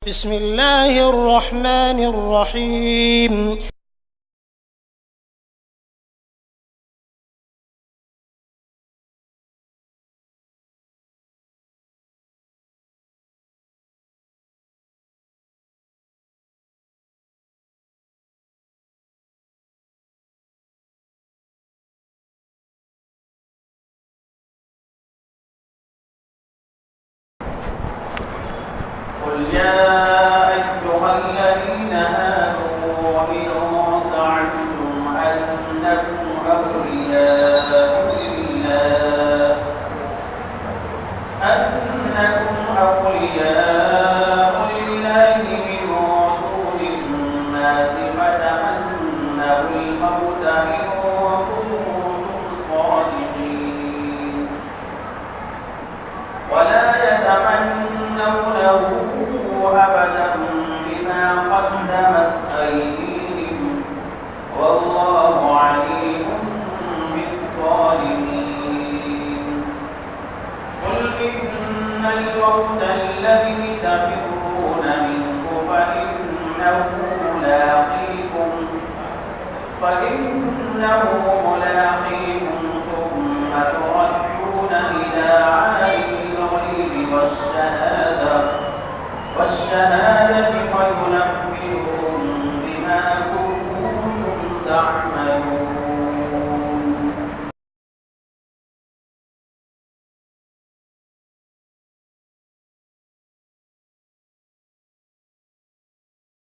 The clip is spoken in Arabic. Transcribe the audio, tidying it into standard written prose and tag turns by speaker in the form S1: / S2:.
S1: بسم الله الرحمن الرحيم
S2: قل يا أيها الذين آمنوا إن زعمتم أنكم أولياء لله من دون الناس فتمنوا الموت إن كنتم صادقين ولا يتمنونه أبدا بما قدمت أيديهم والله عليم بالظالمين قل إن الموت الذي تفرون منه فإنه ملاقيكم ثم تردون إلى عالم الغيب والشهادة فينبئكم بما كنتم تعملون